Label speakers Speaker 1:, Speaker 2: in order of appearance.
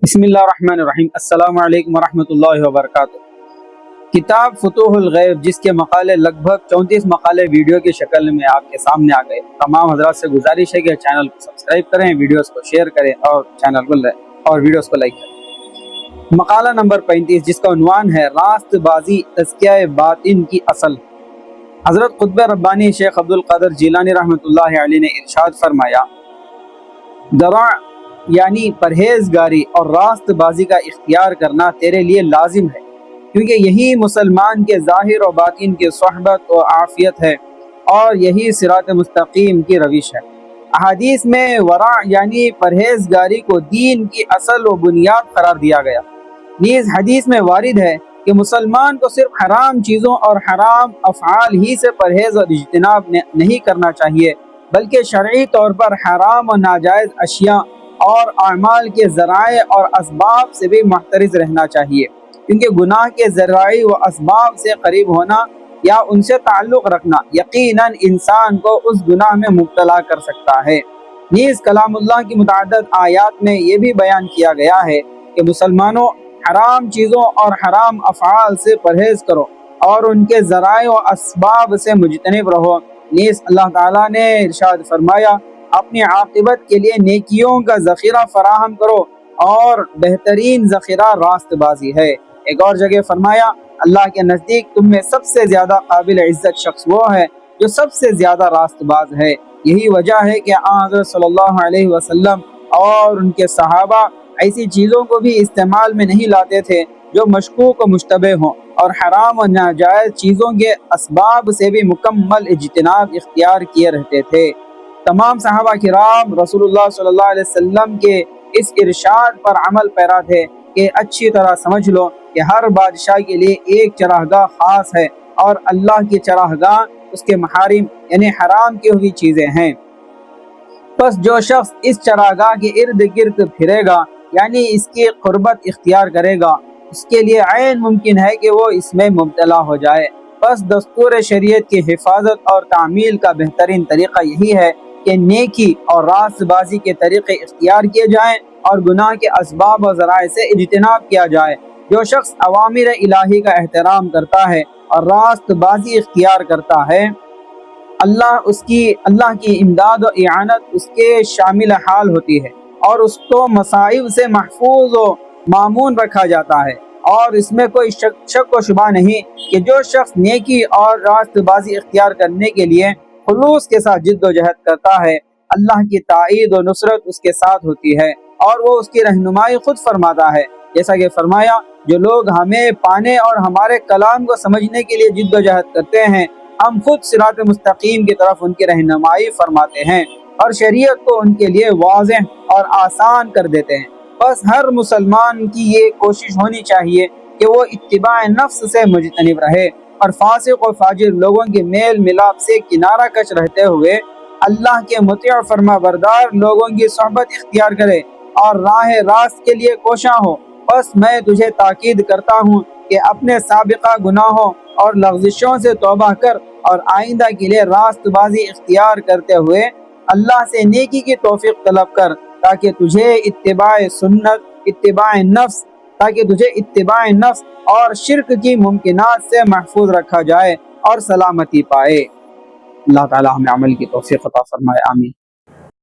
Speaker 1: بسم اللہ الرحمن الرحیم۔ السلام علیکم ورحمۃ اللہ وبرکاتہ۔ کتاب فتوح الغیب، جس کے مقالے لگ بھگ 34 مقالے ویڈیو کی شکل میں آپ کے سامنے آ گئے۔ تمام حضرات سے گزارش ہے کہ چینل کو سبسکرائب کریں، ویڈیوز کو شیئر کریں اور ویڈیوز کو لائک کریں۔ مقالہ نمبر 35، جس کا عنوان ہے راست بازی تزکیہ باطن کی اصل۔ حضرت قطب ربانی شیخ عبدالقادر جیلانی رحمۃ اللہ علیہ نے ارشاد فرمایا، درع یعنی پرہیزگاری اور راست بازی کا اختیار کرنا تیرے لیے لازم ہے، کیونکہ یہی مسلمان کے ظاہر و باطن کی صحبت و عافیت ہے اور یہی صراط مستقیم کی روش ہے۔ احادیث میں ورع یعنی پرہیزگاری کو دین کی اصل و بنیاد قرار دیا گیا۔ نیز حدیث میں وارد ہے کہ مسلمان کو صرف حرام چیزوں اور حرام افعال ہی سے پرہیز اور اجتناب نہیں کرنا چاہیے، بلکہ شرعی طور پر حرام و ناجائز اشیاء اور اعمال کے ذرائع اور اسباب سے بھی محترز رہنا چاہیے، کیونکہ گناہ کے ذرائع و اسباب سے قریب ہونا یا ان سے تعلق رکھنا یقیناً انسان کو اس گناہ میں مبتلا کر سکتا ہے۔ نیز کلام اللہ کی متعدد آیات میں یہ بھی بیان کیا گیا ہے کہ مسلمانوں حرام چیزوں اور حرام افعال سے پرہیز کرو اور ان کے ذرائع و اسباب سے مجتنب رہو۔ نیز اللہ تعالیٰ نے ارشاد فرمایا، اپنی عاقبت کے لیے نیکیوں کا ذخیرہ فراہم کرو اور بہترین ذخیرہ راست بازی ہے۔ ایک اور جگہ فرمایا، اللہ کے نزدیک تم میں سب سے زیادہ قابل عزت شخص وہ ہے جو سب سے زیادہ راست باز ہے۔ یہی وجہ ہے کہ حضرت صلی اللہ علیہ وسلم اور ان کے صحابہ ایسی چیزوں کو بھی استعمال میں نہیں لاتے تھے جو مشکوک و مشتبہ ہوں، اور حرام و ناجائز چیزوں کے اسباب سے بھی مکمل اجتناب اختیار کیے رہتے تھے۔ تمام صحابہ کرام رسول اللہ صلی اللہ علیہ وسلم کے اس ارشاد پر عمل پیرا تھے کہ اچھی طرح سمجھ لو کہ ہر بادشاہ کے لیے ایک چراگاہ خاص ہے، اور اللہ کی چراگاہ اس کے محارم یعنی حرام کی ہوئی چیزیں ہیں۔ پس جو شخص اس چراگاہ کے ارد گرد پھرے گا یعنی اس کی قربت اختیار کرے گا، اس کے لیے عین ممکن ہے کہ وہ اس میں مبتلا ہو جائے۔ پس دستور شریعت کی حفاظت اور تعمیل کا بہترین طریقہ یہی ہے کہ نیکی اور راست بازی کے طریقے اختیار کیے جائیں اور گناہ کے اسباب و ذرائع سے اجتناب کیا جائے۔ جو شخص اوامر الہی کا احترام کرتا ہے اور راست بازی اختیار کرتا ہے، اللہ کی امداد و اعانت اس کے شامل حال ہوتی ہے اور اس کو مصائب سے محفوظ و مامون رکھا جاتا ہے۔ اور اس میں کوئی شک و شبہ نہیں کہ جو شخص نیکی اور راست بازی اختیار کرنے کے لیے خلوص کے ساتھ جد و جہد کرتا ہے، اللہ کی تائید و نصرت اس کے ساتھ ہوتی ہے اور وہ اس کی رہنمائی خود فرماتا ہے، جیسا کہ فرمایا، جو لوگ ہمیں پانے اور ہمارے کلام کو سمجھنے کے لیے جد و جہد کرتے ہیں، ہم خود صراط مستقیم کی طرف ان کی رہنمائی فرماتے ہیں اور شریعت کو ان کے لیے واضح اور آسان کر دیتے ہیں۔ بس ہر مسلمان کی یہ کوشش ہونی چاہیے کہ وہ اتباع نفس سے مجتنب رہے اور فاسق و فاجر لوگوں کے میل ملاپ سے کنارہ کش رہتے ہوئے اللہ کے مطیع فرما بردار لوگوں کی صحبت اختیار کرے اور راہ راست کے لیے کوشاں ہو۔ بس میں تجھے تاکید کرتا ہوں کہ اپنے سابقہ گناہوں اور لغزشوں سے توبہ کر اور آئندہ کے لیے راست بازی اختیار کرتے ہوئے اللہ سے نیکی کی توفیق طلب کر، تاکہ تجھے اتباع نفس اور شرک کی ممکنات سے محفوظ رکھا جائے اور سلامتی پائے۔ اللہ تعالی ہمیں عمل کی توفیق عطا فرمائے، آمین۔